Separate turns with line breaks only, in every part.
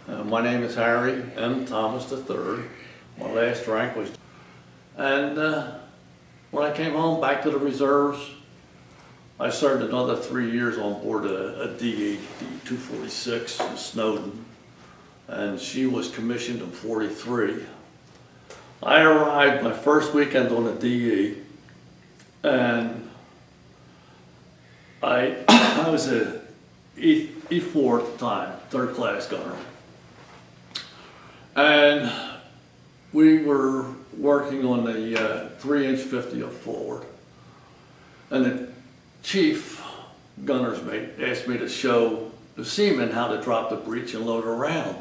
My name is Harry M. Thomas III. My last rank was, and when I came home back to the reserves, I served another 3 years on board a DA-246 Snowden, and she was commissioned in '43. I arrived my first weekend on the DE, and I was a E4 at the time, third class gunner. And we were working on the 3-inch 50 up forward. And the chief gunner's mate asked me to show the seamen how to drop the breech and load a round.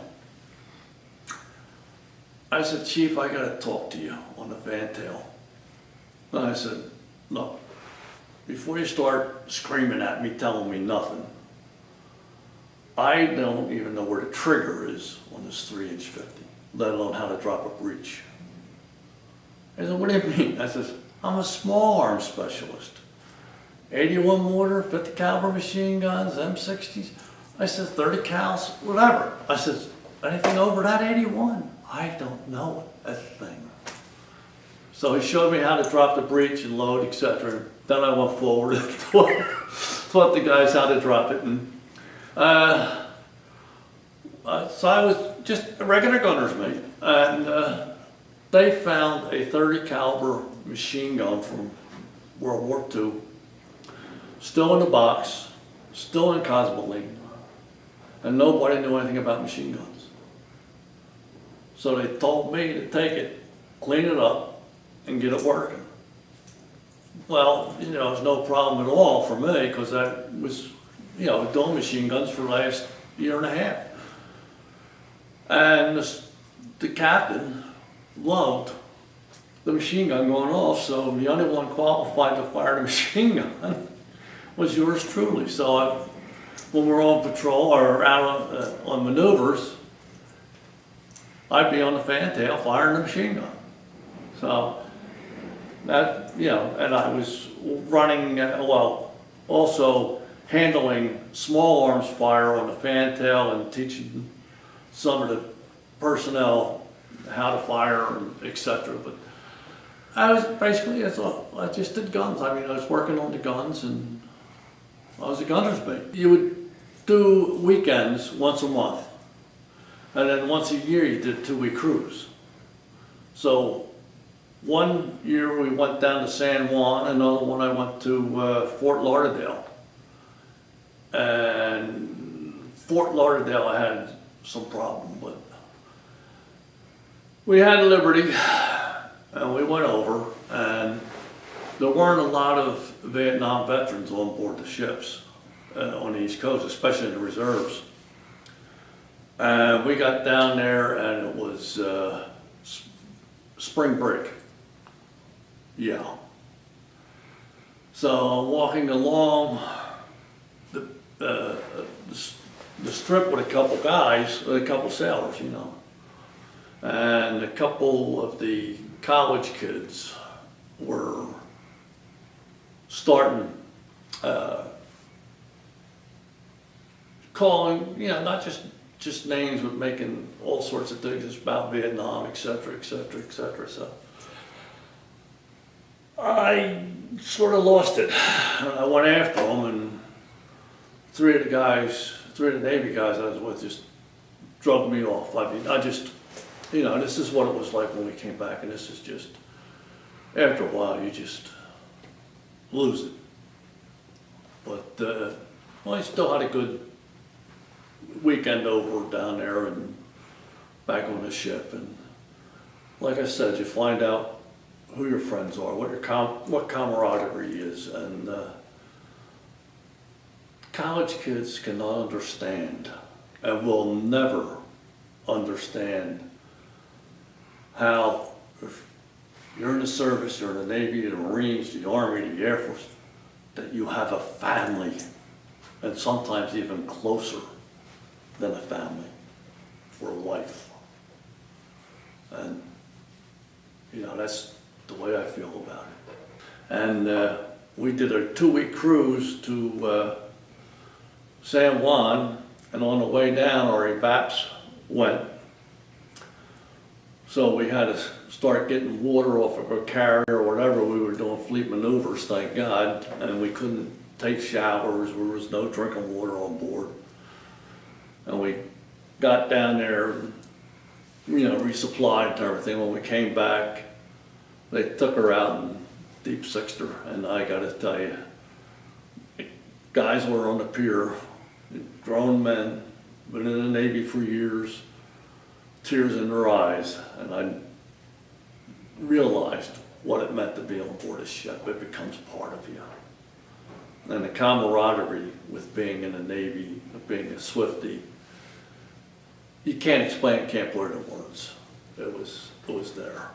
I said, "Chief, I gotta talk to you on the fantail." And I said, "Look, before you start screaming at me, telling me nothing, I don't even know where the trigger is on this 3-inch 50, let alone how to drop a breech." I said, "What do you mean?" I said, "I'm a small arms specialist. 81 mortar, 50 caliber machine guns, M60s. I said, 30 cals, whatever." I said, "Anything over that 81? I don't know a thing." So he showed me how to drop the breech and load, etc. Then I went forward and taught the guys how to drop it. And so I was just a regular gunner's mate. And they found a 30 caliber machine gun from World War II, still in the box, still in Cosmoline, and nobody knew anything about machine guns. So they told me to take it, clean it up, and get it working. Well, it was no problem at all for me, because I was, doing machine guns for the last year and a half. And the captain loved the machine gun going off, so the only one qualified to fire the machine gun was yours truly. So when we're on patrol or out on maneuvers, I'd be on the fantail firing the machine gun. So that, and I was running, also handling small arms fire on the fantail and teaching some of the personnel how to fire, and etc. But I was basically, I just did guns. I mean, I was working on the guns, and I was a gunner's mate. You would do weekends once a month, and then once a year you did a 2-week cruise. So one year we went down to San Juan, another one I went to Fort Lauderdale. And Fort Lauderdale I had some problem, but we had Liberty, and we went over, and there weren't a lot of Vietnam veterans on board the ships on the East Coast, especially in the reserves. And we got down there, and it was spring break. Yeah. So I'm walking along the strip with a couple guys, a couple sailors, and a couple of the college kids were starting calling, not just names, but making all sorts of things about Vietnam, etc., etc., etc. So I sort of lost it. I went after them, and three of the Navy guys I was with just drugged me off. I mean, I just, this is what it was like when we came back, and this is just, after a while, you just lose it. But, I still had a good weekend over down there and back on the ship. And like I said, you find out who your friends are, what camaraderie is, and college kids cannot understand and will never understand how, if you're in the service, you're in the Navy, the Marines, the Army, the Air Force, that you have a family, and sometimes even closer than a family for life. And that's the way I feel about it. And we did a 2-week cruise to San Juan, and on the way down our EVAPs went. So we had to start getting water off of a carrier or whatever. We were doing fleet maneuvers, thank God, and we couldn't take showers. There was no drinking water on board. And we got down there, and, resupplied and everything. When we came back, they took her out and deep sixed her. And I gotta tell you, guys were on the pier, grown men, been in the Navy for years, tears in their eyes, and I realized what it meant to be on board a ship. It becomes part of you. And the camaraderie with being in the Navy, being a Swiftie, you can't explain, can't put it in words. It was there.